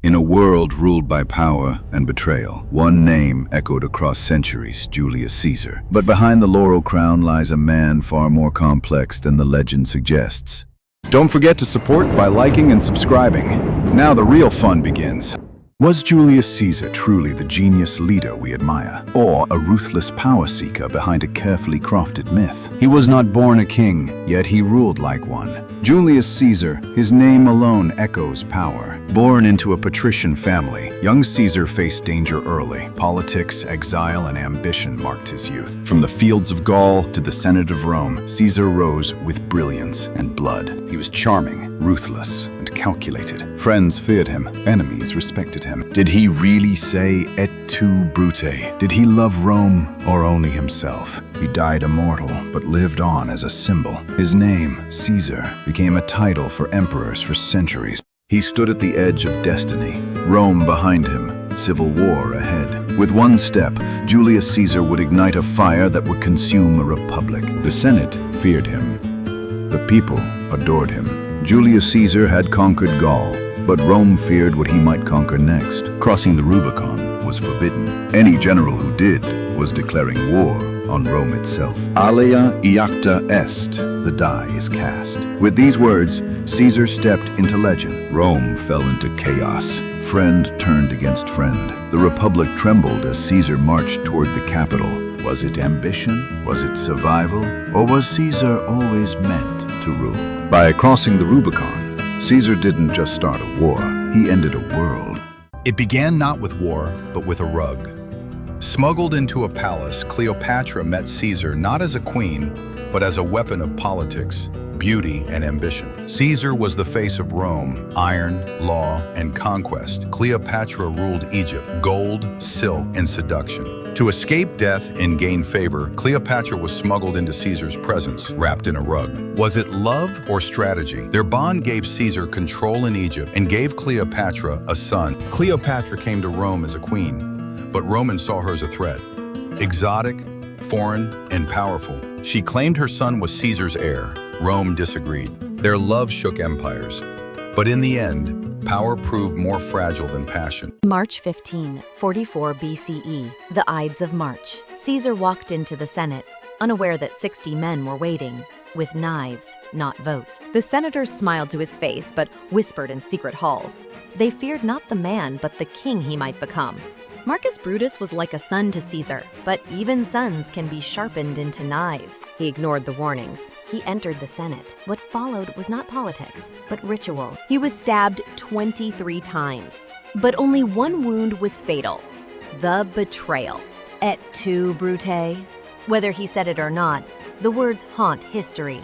In a world ruled by power and betrayal, one name echoed across centuries: Julius Caesar. But behind the laurel crown lies a man far more complex than the legend suggests. Don't forget to support by liking and subscribing. Now the real fun begins. Was Julius Caesar truly the genius leader we admire, or a ruthless power seeker behind a carefully crafted myth? He was not born a king, yet he ruled like one. Julius Caesar, his name alone echoes power. Born into a patrician family, young Caesar faced danger early. Politics, exile, and ambition marked his youth. From the fields of Gaul to the Senate of Rome, Caesar rose with brilliance and blood. He was charming, ruthless, and calculated. Friends feared him, enemies respected him. Did he really say et tu, Brute? Did he love Rome or only himself? He died immortal, but lived on as a symbol. His name, Caesar, became a title for emperors for centuries. He stood at the edge of destiny, Rome behind him, civil war ahead. With one step, Julius Caesar would ignite a fire that would consume a republic. The Senate feared him. The people adored him. Julius Caesar had conquered Gaul, but Rome feared what he might conquer next. Crossing the Rubicon was forbidden. Any general who did was declaring war on Rome itself. Alea iacta est, the die is cast. With these words, Caesar stepped into legend. Rome fell into chaos. Friend turned against friend. The Republic trembled as Caesar marched toward the capital. Was it ambition? Was it survival? Or was Caesar always meant to rule? By crossing the Rubicon, Caesar didn't just start a war, he ended a world. It began not with war, but with a rug. Smuggled into a palace, Cleopatra met Caesar not as a queen, but as a weapon of politics, beauty, and ambition. Caesar was the face of Rome, iron, law, and conquest. Cleopatra ruled Egypt, gold, silk, and seduction. To escape death and gain favor, Cleopatra was smuggled into Caesar's presence, wrapped in a rug. Was it love or strategy? Their bond gave Caesar control in Egypt and gave Cleopatra a son. Cleopatra came to Rome as a queen, but Romans saw her as a threat. Exotic, foreign, and powerful. She claimed her son was Caesar's heir. Rome disagreed. Their love shook empires. But in the end, power proved more fragile than passion. March 15, 44 BCE, the Ides of March. Caesar walked into the Senate, unaware that 60 men were waiting, with knives, not votes. The senators smiled to his face, but whispered in secret halls. They feared not the man, but the king he might become. Marcus Brutus was like a son to Caesar, but even sons can be sharpened into knives. He ignored the warnings. He entered the Senate. What followed was not politics, but ritual. He was stabbed 23 times, but only one wound was fatal: the betrayal. Et tu, Brute? Whether he said it or not, the words haunt history.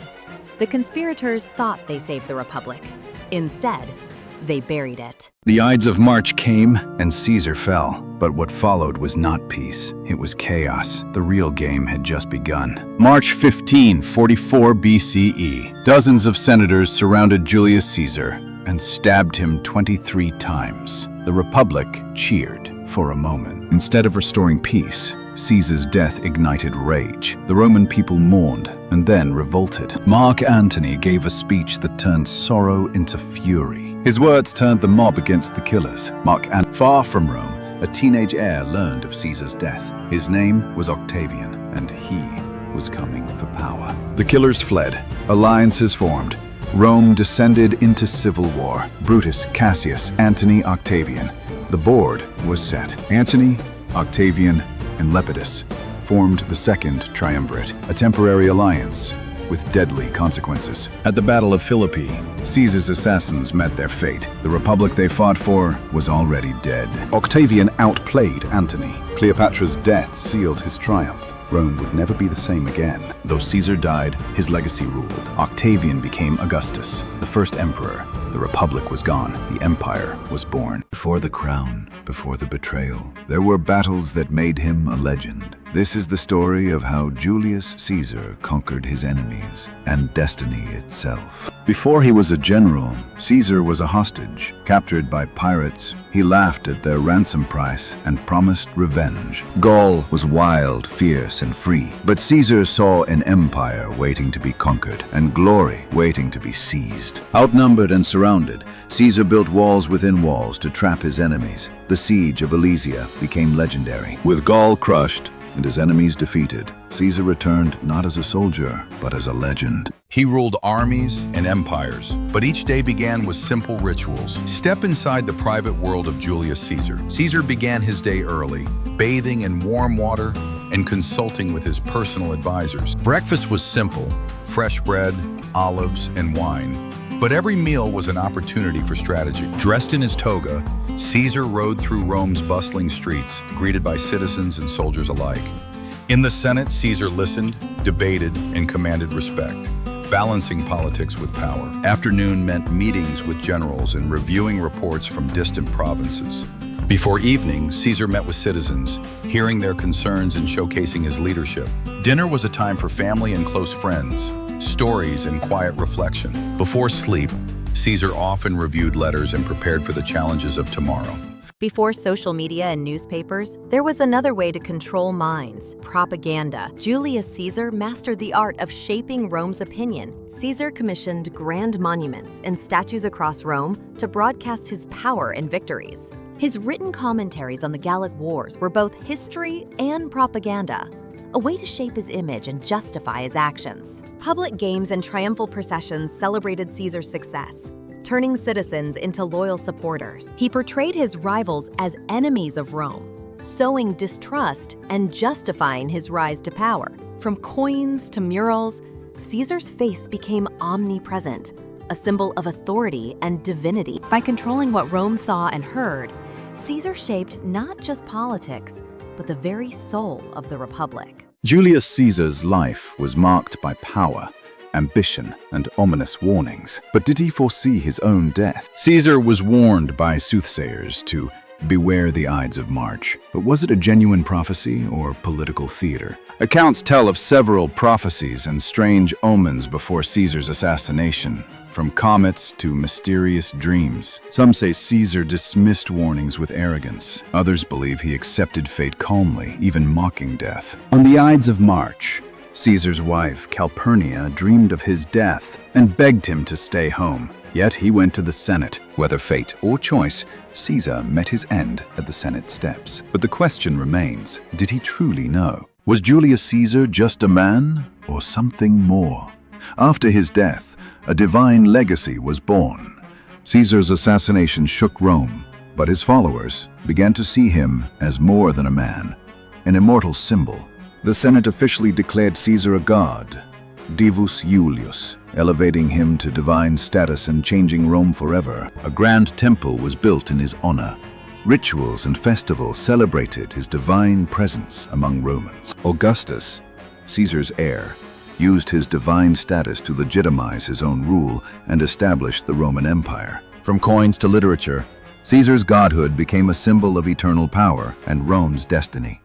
The conspirators thought they saved the Republic. Instead, they buried it. The Ides of March came, and Caesar fell. But what followed was not peace. It was chaos. The real game had just begun. March 15, 44 BCE. Dozens of senators surrounded Julius Caesar and stabbed him 23 times. The Republic cheered for a moment. Instead of restoring peace, Caesar's death ignited rage. The Roman people mourned and then revolted. Mark Antony gave a speech that turned sorrow into fury. His words turned the mob against the killers. Far from Rome, a teenage heir learned of Caesar's death. His name was Octavian, and he was coming for power. The killers fled. Alliances formed. Rome descended into civil war. Brutus, Cassius, Antony, Octavian. The board was set. Antony, Octavian, and Lepidus formed the Second Triumvirate, a temporary alliance with deadly consequences. At the Battle of Philippi, Caesar's assassins met their fate. The republic they fought for was already dead. Octavian outplayed Antony. Cleopatra's death sealed his triumph. Rome would never be the same again. Though Caesar died, his legacy ruled. Octavian became Augustus, the first emperor. The republic was gone. The empire was born. Before the crown, before the betrayal, there were battles that made him a legend. This is the story of how Julius Caesar conquered his enemies and destiny itself. Before he was a general, Caesar was a hostage. Captured by pirates, he laughed at their ransom price and promised revenge. Gaul was wild, fierce, and free, but Caesar saw an empire waiting to be conquered and glory waiting to be seized. Outnumbered and surrounded, Caesar built walls within walls to trap his enemies. The siege of Alesia became legendary. With Gaul crushed and his enemies defeated, Caesar returned not as a soldier, but as a legend. He ruled armies and empires, but each day began with simple rituals. Step inside the private world of Julius Caesar. Caesar began his day early, bathing in warm water and consulting with his personal advisors. Breakfast was simple: fresh bread, olives, and wine. But every meal was an opportunity for strategy. Dressed in his toga, Caesar rode through Rome's bustling streets, greeted by citizens and soldiers alike. In the Senate, Caesar listened, debated, and commanded respect, balancing politics with power. Afternoon meant meetings with generals and reviewing reports from distant provinces. Before evening, Caesar met with citizens, hearing their concerns and showcasing his leadership. Dinner was a time for family and close friends, stories and quiet reflection. Before sleep, Caesar often reviewed letters and prepared for the challenges of tomorrow. Before social media and newspapers, there was another way to control minds: propaganda. Julius Caesar mastered the art of shaping Rome's opinion. Caesar commissioned grand monuments and statues across Rome to broadcast his power and victories. His written commentaries on the Gallic Wars were both history and propaganda, a way to shape his image and justify his actions. Public games and triumphal processions celebrated Caesar's success, turning citizens into loyal supporters. He portrayed his rivals as enemies of Rome, sowing distrust and justifying his rise to power. From coins to murals, Caesar's face became omnipresent, a symbol of authority and divinity. By controlling what Rome saw and heard, Caesar shaped not just politics, but the very soul of the Republic. Julius Caesar's life was marked by power, ambition, and ominous warnings. But did he foresee his own death? Caesar was warned by soothsayers to beware the Ides of March. But was it a genuine prophecy or political theater? Accounts tell of several prophecies and strange omens before Caesar's assassination, from comets to mysterious dreams. Some say Caesar dismissed warnings with arrogance. Others believe he accepted fate calmly, even mocking death. On the Ides of March, Caesar's wife, Calpurnia, dreamed of his death and begged him to stay home. Yet he went to the Senate. Whether fate or choice, Caesar met his end at the Senate steps. But the question remains, did he truly know? Was Julius Caesar just a man or something more? After his death, a divine legacy was born. Caesar's assassination shook Rome, but his followers began to see him as more than a man, an immortal symbol. The Senate officially declared Caesar a god, Divus Iulius, elevating him to divine status and changing Rome forever. A grand temple was built in his honor. Rituals and festivals celebrated his divine presence among Romans. Augustus, Caesar's heir, used his divine status to legitimize his own rule and establish the Roman Empire. From coins to literature, Caesar's godhood became a symbol of eternal power and Rome's destiny.